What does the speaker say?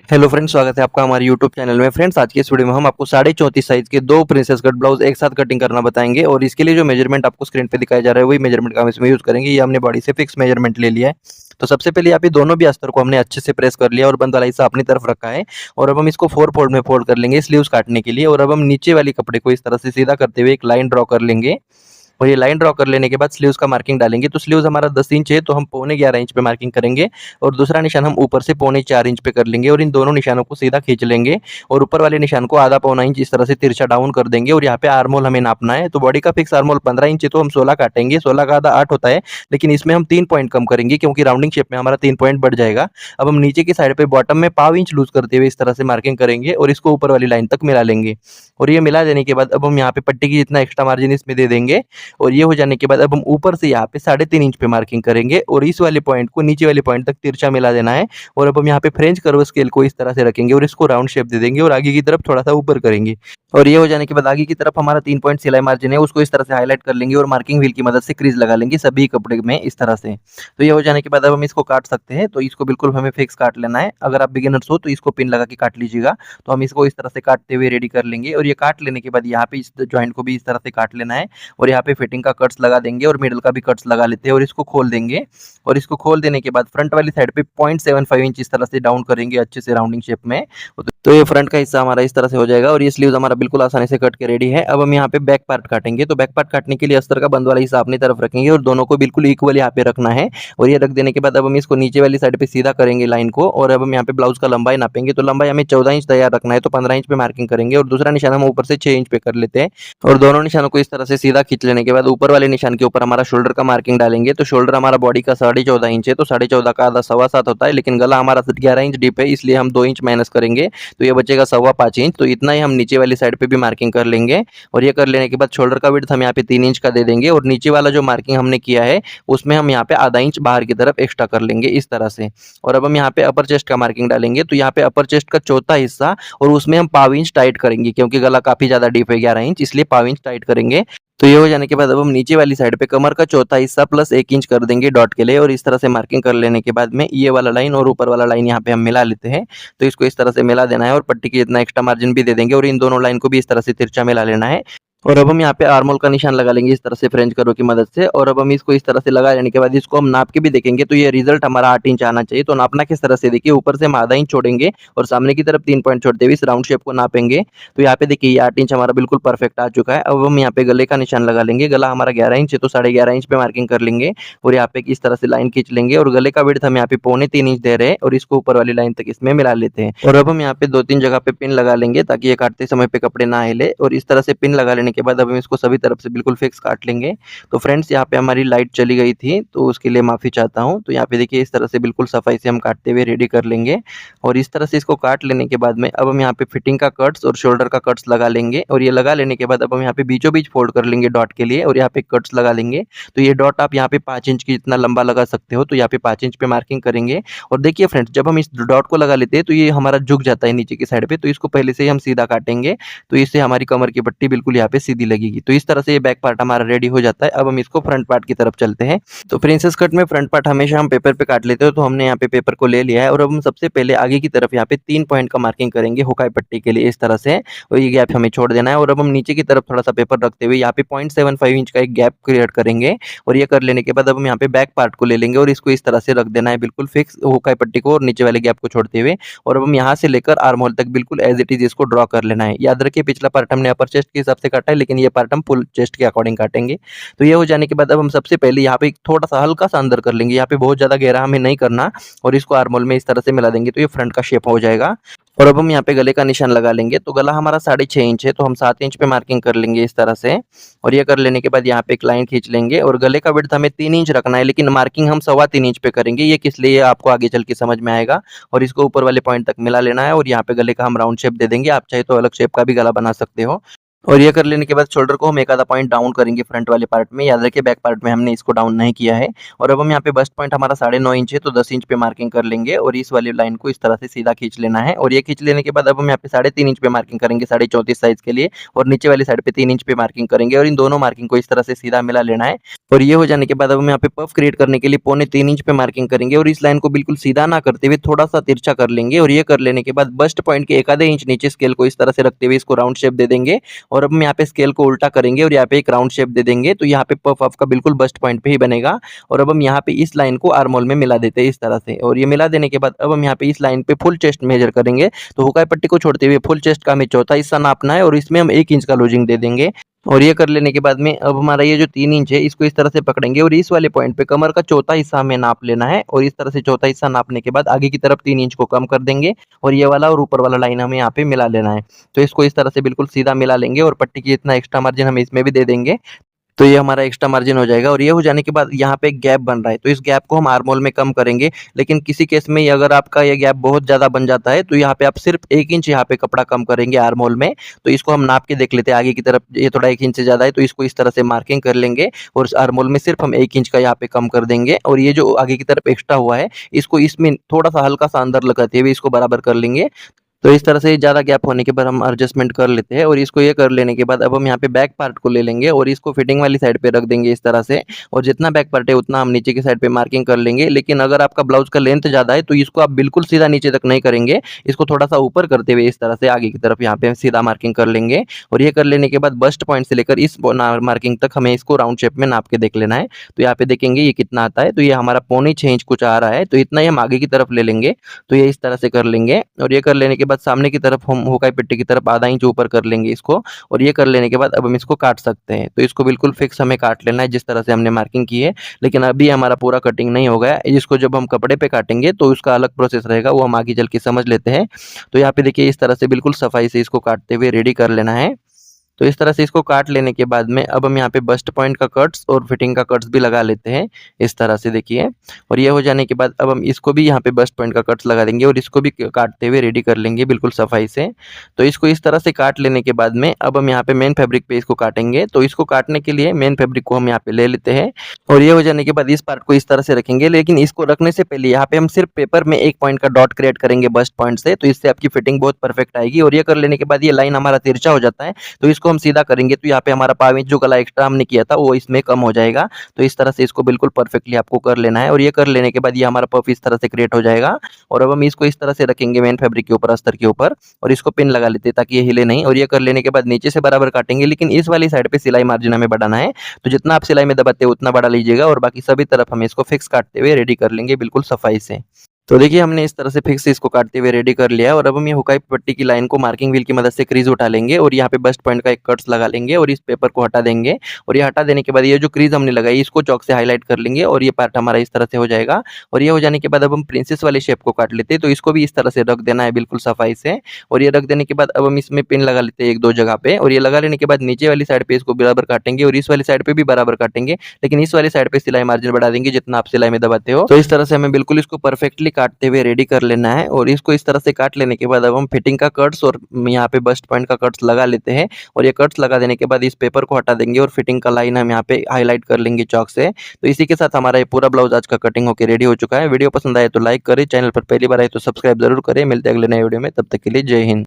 Hello friends, स्वागत है आपका हमारे यूट्यूब चैनल में। फ्रेंड्स, आज की इस वीडियो में हम आपको 34.5 साइज के दो प्रिंसेस कट ब्लाउज एक साथ कटिंग करना बताएंगे और इसके लिए जो मेजरमेंट आपको स्क्रीन पे दिखाया जा रहा है वही मेजरमेंट का हम इसमें यूज करेंगे। ये हमने बॉडी से फिक्स मेजरमेंट ले लिया है। तो सबसे पहले यहाँ पे दोनों भी अस्तर को हमने अच्छे से प्रेस कर लिया और बंद वाला हिस्सा अपनी तरफ रखा है। और अब हम इसको 4 फोल्ड में फोल्ड कर लेंगे स्लीव्स काटने के लिए। और अब हम नीचे वाली कपड़े को इस तरह से सीधा करते हुए एक लाइन ड्रॉ कर लेंगे। और ये लाइन ड्रॉ कर लेने के बाद स्लीव्स का मार्किंग डालेंगे। तो स्लीव्स हमारा 10 इंच है, तो हम पौने 11 इंच पे मार्किंग करेंगे। और दूसरा निशान हम ऊपर से पौने 4 इंच पे कर लेंगे और इन दोनों निशानों को सीधा खींच लेंगे। और ऊपर वाले निशान को आधा पौना इंच इस तरह से तिरछा डाउन कर देंगे। और यहाँ पे आर्मोल हमें नापना है। तो बॉडी का फिक्स आर्मोल 15 इंच है, तो हम 16 काटेंगे। 16 का आधा 8 होता है, लेकिन इसमें हम 3 पॉइंट कम करेंगे क्योंकि राउंडिंग शेप में हमारा 3 पॉइंट बढ़ जाएगा। अब हम नीचे की साइड पे बॉटम में पाव इंच लूज करते हुए इस तरह से मार्किंग करेंगे और इसको ऊपर वाली लाइन तक मिला लेंगे। और ये मिला देने के बाद अब हम यहाँ पे पट्टी की जितना एक्स्ट्रा मार्जिन इसमें दे देंगे। और ये हो जाने के बाद अब हम ऊपर से यहाँ पे 3.5 इंच पे मार्किंग करेंगे और इस वाले पॉइंट को नीचे वाले पॉइंट तक तिरछा मिला देना है। और अब हम यहाँ पे फ्रेंच कर्व स्केल को इस तरह से रखेंगे और इसको राउंड शेप दे देंगे और आगे की तरफ थोड़ा सा ऊपर करेंगे। और ये हो जाने के बाद आगे की तरफ हमारा 3 पॉइंट सिलाई मार्जिन है, उसको इस तरह से हाईलाइट कर लेंगे और मार्किंग व्हील की मदद से क्रीज लगा लेंगे सभी कपड़े में इस तरह से। तो ये हो जाने के बाद अब हम इसको काट सकते हैं। तो इसको बिल्कुल हमें फिक्स काट लेना है। अगर आप बिगिनर्स हो तो इसको पिन लगा के काट लीजिएगा। तो हम इसको इस तरह से काटते हुए रेडी कर लेंगे। और ये काट लेने के बाद यहाँ पे इस जॉइंट को भी इस तरह से काट लेना है। और यहाँ पे फिटिंग का कट्स लगा देंगे और मिडल का भी कट्स लगा लेते हैं और इसको खोल देंगे। और इसको खोल देने के बाद फ्रंट वाली साइड पे 0.75 इंच इस तरह से डाउन करेंगे अच्छे से राउंडिंग शेप में। तो ये फ्रंट का हिस्सा हमारा इस तरह से हो जाएगा और ये स्लीव्स हमारा बिल्कुल आसानी से कट के रेडी है। अब हम यहाँ पे बैक पार्ट काटेंगे। तो बैक पार्ट काटने के लिए अस्तर का बंद वाला हिस्सा अपनी तरफ रखेंगे और दोनों को बिल्कुल इक्वल यहाँ पे रखना है। और ये रख देने के बाद अब हम इसको नीचे वाली साइड पे सीधा करेंगे लाइन को। और अब हम यहाँ पे ब्लाउज का लंबाई नापेंगे। तो लंबाई हमें 14 इंच तैयार रखना है, तो 15 इंच पे मार्किंग करेंगे और दूसरा निशान हम ऊपर से 6 इंच पे कर लेते हैं। और दोनों निशानों को इस तरह से सीधा खींच लेने के बाद ऊपर वाले निशान के ऊपर हमारा शोल्डर का मार्किंग डालेंगे। तो शोल्डर हमारा बॉडी का 14.5 इंच है, तो 14.5 का आधा 7.25 होता है, लेकिन गला हमारा 11 इंच डीप है, इसलिए हम 2 इंच माइनस करेंगे। तो ये बचेगा 5.25 इंच। तो इतना ही हम नीचे वाली साइड पे भी मार्किंग कर लेंगे। और ये कर लेने के बाद शोल्डर का विड्थ हम यहाँ पे 3 इंच का दे देंगे और नीचे वाला जो मार्किंग हमने किया है उसमें हम यहाँ पे आधा इंच बाहर की तरफ एक्स्ट्रा कर लेंगे इस तरह से। और अब हम यहाँ पे अपर चेस्ट का मार्किंग डालेंगे। तो यहाँ पे अपर चेस्ट का चौथा हिस्सा और उसमें हम पाव इंच टाइट करेंगे क्योंकि गला काफी ज्यादा डीप है 11 इंच, इसलिए पाव इंच टाइट करेंगे। तो ये हो जाने के बाद अब हम नीचे वाली साइड पे कमर का चौथा हिस्सा प्लस 1 इंच कर देंगे डॉट के लिए। और इस तरह से मार्किंग कर लेने के बाद में ये वाला लाइन और ऊपर वाला लाइन यहाँ पे हम मिला लेते हैं। तो इसको इस तरह से मिला देना है और पट्टी की इतना एक्स्ट्रा मार्जिन भी दे देंगे और इन दोनों लाइन को भी इस तरह से तिरछा मिला लेना है। और अब हम यहाँ पे आर्मोल का निशान लगा लेंगे इस तरह से फ्रेंच कर्व की मदद से। और अब हम इसको इस तरह से लगा लेने के बाद इसको हम नाप के भी देखेंगे। तो ये रिजल्ट हमारा 8 इंच आना चाहिए। तो नापना किस तरह से देखिए, ऊपर से हम आधा इंच छोड़ेंगे और सामने की तरफ 3 पॉइंट छोड़ते हुए इस राउंड शेप को नापेंगे। तो यहाँ पे देखिए ये 8 इंच हमारा बिल्कुल परफेक्ट आ चुका है। अब हम यहाँ पे गले का निशान लगा लेंगे। गला हमारा 11 इंच है, तो 11.5 इंच पे मार्किंग कर लेंगे और यहाँ पे इस तरह से लाइन खींच लेंगे। और गले का विड्थ हम यहाँ पे 2.25 इंच दे रहे हैं और इसको ऊपर वाली लाइन तक इसमें मिला लेते हैं। और अब हम यहाँ पे 2-3 जगह पे पिन लगा लेंगे ताकि ये काटते समय पे कपड़े ना हिले। और इस तरह से पिन लगा लेने के बाद अब हम इसको सभी तरफ से बिल्कुल फिक्स काट लेंगे। तो फ्रेंड्स, यहाँ पे हमारी लाइट चली गई थी, तो उसके लिए माफ़ी चाहता हूँ। तो यहाँ पे देखिए इस तरह से बिल्कुल सफाई से हम काटते हुए रेडी कर लेंगे। और इस तरह से इसको काट लेने के बाद में अब हम यहाँ पे फिटिंग का कट्स और शोल्डर का कट्स लगा लेंगे। और ये लगा लेने के बाद अब हम यहाँ पे बीचों बीच फोल्ड कर लेंगे डॉट के लिए और यहाँ पे कट्स लगा लेंगे। तो ये डॉट आप यहाँ पे 5 इंच की जितना लंबा लगा सकते हो। तो यहाँ पे 5 इंच पे मार्किंग करेंगे। और देखिए फ्रेंड्स, जब हम इस डॉट को लगा लेते हैं तो ये हमारा झुक जाता है नीचे की साइड पे, तो इसको पहले से ही हम सीधा काटेंगे। तो इससे हमारी कमर की पट्टी बिल्कुल यहाँ पे सीधी लगेगी। तो इस तरह से ये बैक पार्ट हमारा रेडी हो जाता है। अब हम इसको फ्रंट पार्ट की तरफ चलते हैं। तो प्रिंसेस कट में फ्रंट पार्ट हमेशा हम पेपर पे काट लेते हो, तो हमने यहाँ पे पेपर को ले लिया है। और अब हम सबसे पहले आगे की तरफ यहाँ पे 3 पॉइंट का मार्किंग करेंगे हुकाई पट्टी के लिए इस तरह से। और ये गैप हमें छोड़ देना है। और अब हम नीचे की तरफ थोड़ा सा पेपर रखते हुए यहाँ पे 0.75 इंच का एक गैप क्रिएट करेंगे। और ये कर लेने के बाद अब हम यहाँ पे बैक पार्ट को ले लेंगे और इसको इस तरह से रख देना है बिल्कुल फिक्स हुकाई पट्टी को और नीचे वाले गैप को छोड़ते हुए। और अब हम यहाँ से लेकर आर्म होल तक बिल्कुल एज इट इज इसको ड्रॉ कर लेना है। याद रखिए पिछला पार्ट हमने अपर चेस्ट के हिसाब से काटा है, लेकिन ये पार्ट हम फुल चेस्ट के अकॉर्डिंग काटेंगे। तो ये हो जाने के बाद अब हम सबसे पहले यहाँ पे थोड़ा-सा हल्का-सा अंदर कर लेंगे। यहाँ पे बहुत ज़्यादा गहरा हमें नहीं करना और इसको आर्म होल में इस तरह से मिला देंगे, तो ये फ्रंट का शेप हो जाएगा। और अब हम यहाँ पे गले का निशान लगा लेंगे। तो गला हमारा 6.5 इंच है, तो हम 7 इंच पे मार्किंग कर लेंगे इस तरह से। और ये कर लेने के बाद यहाँ पे एक लाइन खींच लेंगे और गले का विड्थ हमें 3 इंच रखना है, लेकिन मार्किंग हम 3.25 इंच पे करेंगे। ये किस लिए, आपको आगे चल के समझ में आएगा। और इसको ऊपर वाले पॉइंट तक मिला लेना है और यहाँ पे गले का हम राउंड शेप दे देंगे। आप चाहे तो अलग शेप का भी गला बना सकते हो। और ये कर लेने के बाद शोल्डर को हम एक आधा पॉइंट डाउन करेंगे फ्रंट वाले पार्ट में। याद रखिए बैक पार्ट में हमने इसको डाउन नहीं किया है। और अब हम यहाँ पे बस्ट पॉइंट हमारा 9.5 इंच है, तो 10 इंच पे मार्किंग कर लेंगे और इस वाली लाइन को इस तरह से सीधा खींच लेना है। और ये खींच लेने के बाद अब हम यहाँ पे 3.5 इंच पे मार्किंग करेंगे 34.5 साइज के लिए, और नीचे वाली साइड पे 3 इंच पे मार्किंग करेंगे और इन दोनों मार्किंग को इस तरह से सीधा मिला लेना है। और ये हो जाने के बाद अब हम यहाँ पे पफ क्रिएट करने के लिए 0.25 इंच पे मार्किंग करेंगे और इस लाइन को बिल्कुल सीधा ना करते हुए थोड़ा सा तिरछा कर लेंगे। और ये कर लेने के बाद बस्ट पॉइंट के एक आधे इंच नीचे स्केल को इस तरह से रखते हुए इसको राउंड शेप दे देंगे। और अब हम यहाँ पे स्केल को उल्टा करेंगे और यहाँ पे एक राउंड शेप दे देंगे, तो यहाँ पे पफ आपका बिल्कुल बस्ट पॉइंट पे ही बनेगा। और अब हम यहाँ पे इस लाइन को आर्म होल में मिला देते हैं इस तरह से। और ये मिला देने के बाद अब हम यहाँ पे इस लाइन पे फुल चेस्ट मेजर करेंगे। तो हुकाई पट्टी को छोड़ते हुए फुल चेस्ट का हमें चौथा हिस्सा नापना है और इसमें हम 1 इंच का लूजिंग दे देंगे। और ये कर लेने के बाद में अब हमारा ये जो 3 इंच है इसको इस तरह से पकड़ेंगे और इस वाले पॉइंट पे कमर का चौथा हिस्सा हमें नाप लेना है। और इस तरह से चौथा हिस्सा नापने के बाद आगे की तरफ 3 इंच को कम कर देंगे और ये वाला और ऊपर वाला लाइन हमें यहाँ पे मिला लेना है। तो इसको इस तरह से बिल्कुल सीधा मिला लेंगे और पट्टी की इतना एक्स्ट्रा मार्जिन हम इसमें भी दे देंगे। तो ये हमारा एक्स्ट्रा मार्जिन हो जाएगा। और ये हो जाने के बाद यहाँ पे एक गैप बन रहा है, तो इस गैप को हम आर्म होल में कम करेंगे। लेकिन किसी केस में अगर आपका ये गैप बहुत ज़्यादा बन जाता है तो यहाँ पे आप सिर्फ 1 इंच यहाँ पे कपड़ा कम करेंगे आर्म होल में। तो इसको हम नाप के देख लेते हैं आगे की तरफ, ये थोड़ा 1 इंच से ज़्यादा है तो इसको इस तरह से मार्किंग कर लेंगे और आर्म होल में सिर्फ हम 1 इंच का यहाँ पे कम कर देंगे। और ये जो आगे की तरफ एक्स्ट्रा हुआ है इसको इसमें थोड़ा सा हल्का सा अंदर लगाते हुए इसको बराबर कर लेंगे। तो इस तरह से ज़्यादा गैप होने के बाद हम एडजस्टमेंट कर लेते हैं। और इसको ये कर लेने के बाद अब हम यहाँ पे बैक पार्ट को ले लेंगे और इसको फिटिंग वाली साइड पे रख देंगे इस तरह से। और जितना बैक पार्ट है उतना हम नीचे की साइड पे मार्किंग कर लेंगे। लेकिन अगर आपका ब्लाउज का लेंथ ज़्यादा है तो इसको आप बिल्कुल सीधा नीचे तक नहीं करेंगे, इसको थोड़ा सा ऊपर करते हुए इस तरह से आगे की तरफ यहाँ पे सीधा मार्किंग कर लेंगे। और ये कर लेने के बाद बस्ट पॉइंट से लेकर इस मार्किंग तक हमें इसको राउंड शेप में नाप के देख लेना है। तो यहाँ पे देखेंगे ये कितना आता है, तो ये हमारा 6.25 इंच कुछ आ रहा है, तो इतना ही हम आगे की तरफ ले लेंगे। तो ये इस तरह से कर लेंगे। और ये कर लेने के बाद सामने की तरफ हम हुकाई पट्टी की तरफ आधा इंच ऊपर कर लेंगे इसको। और ये कर लेने के बाद अब हम इसको काट सकते हैं। तो इसको बिल्कुल फिक्स हमें काट लेना है जिस तरह से हमने मार्किंग की है। लेकिन अभी हमारा पूरा कटिंग नहीं हो गया है, इसको जब हम कपड़े पे काटेंगे तो उसका अलग प्रोसेस रहेगा, वो हम आगे चल के समझ लेते हैं। तो यहाँ पे देखिए इस तरह से बिल्कुल सफाई से इसको काटते हुए रेडी कर लेना है। तो इस तरह से इसको काट लेने के बाद में अब हम यहाँ पे बस्ट पॉइंट का कट्स और फिटिंग का कट्स भी लगा लेते हैं इस तरह से देखिए। और ये हो जाने के बाद अब हम इसको भी यहाँ पे बस्ट पॉइंट का कट्स लगा देंगे और इसको भी काटते हुए रेडी कर लेंगे बिल्कुल सफाई से। तो इसको इस तरह से काट लेने के बाद में अब हम यहाँ पे मेन फैब्रिक पे इसको काटेंगे। तो इसको काटने के लिए मेन फैब्रिक को हम यहाँ पे ले लेते हैं और ये हो जाने के बाद इस पार्ट को इस तरह से रखेंगे। लेकिन इसको रखने से पहले यहाँ पे हम सिर्फ पेपर में एक पॉइंट का डॉट क्रिएट करेंगे बस्ट पॉइंट से, तो इससे आपकी फिटिंग बहुत परफेक्ट आएगी। और ये कर लेने के बाद ये लाइन हमारा तिरछा हो जाता है, तो इसको हम सीधा करेंगे तो यहाँ पे हमारा 5 इंच जो गला एक्स्ट्रा हमने किया था वो इसमें कम हो जाएगा। तो इस तरह से इसको बिल्कुल परफेक्टली आपको कर लेना है। और ये कर लेने के बाद ये हमारा पफ इस तरह से क्रिएट हो जाएगा। और अब हम इसको इस तरह से रखेंगे मेन फैब्रिक के ऊपर, अस्तर के ऊपर, और इसको पिन लगा लेते हैं ताकि ये हिले नहीं। और ये कर लेने के बाद नीचे से बराबर काटेंगे, लेकिन इस वाली साइड पे सिलाई मार्जिन हमें बढ़ाना है। तो जितना आप सिलाई में दबाते हो उतना बढ़ा लीजिएगा और बाकी सभी तरफ हम इसको फिक्स काटते हुए रेडी कर लेंगे बिल्कुल सफाई से। तो देखिए हमने इस तरह से फिक्स इसको काटते हुए रेडी कर लिया है। और अब हम ये हुकाई पट्टी की लाइन को मार्किंग व्हील की मदद से क्रीज उठा लेंगे और यहाँ पे बस्ट पॉइंट का एक कट्स लगा लेंगे और इस पेपर को हटा देंगे। और ये हटा देने के बाद ये जो क्रीज हमने लगाई इसको चौक से हाईलाइट कर लेंगे और ये पार्ट हमारा इस तरह से हो जाएगा। और ये हो जाने के बाद अब हम प्रिंसेस वाले शेप को काट लेते हैं, तो इसको भी इस तरह से रख देना है बिल्कुल सफाई से। और ये रख देने के बाद अब हम इसमें पिन लगा लेते हैं 1-2 जगह पे। और ये लगा लेने के बाद नीचे वाली साइड पे इसको बराबर काटेंगे और इस वाली साइड पे भी बराबर काटेंगे, लेकिन इस वाली साइड पे सिलाई मार्जिन बढ़ा देंगे जितना आप सिलाई में दबाते हो। तो इस तरह से हमें बिल्कुल इसको परफेक्टली काटते हुए रेडी कर लेना है। और इसको इस तरह से काट लेने के बाद अब हम फिटिंग का कट्स और यहाँ पे बस्ट पॉइंट का कट्स लगा लेते हैं। और ये कट्स लगा देने के बाद इस पेपर को हटा देंगे और फिटिंग का लाइन हम यहाँ पे हाईलाइट कर लेंगे चौक से। तो इसी के साथ हमारा ये पूरा ब्लाउज आज का कटिंग होकर रेडी हो चुका है। वीडियो पसंद आए तो लाइक करें, चैनल पर पहली बार आए तो सब्सक्राइब जरूर करें। मिलते हैं अगले नए वीडियो में, तब तक के लिए जय हिंद।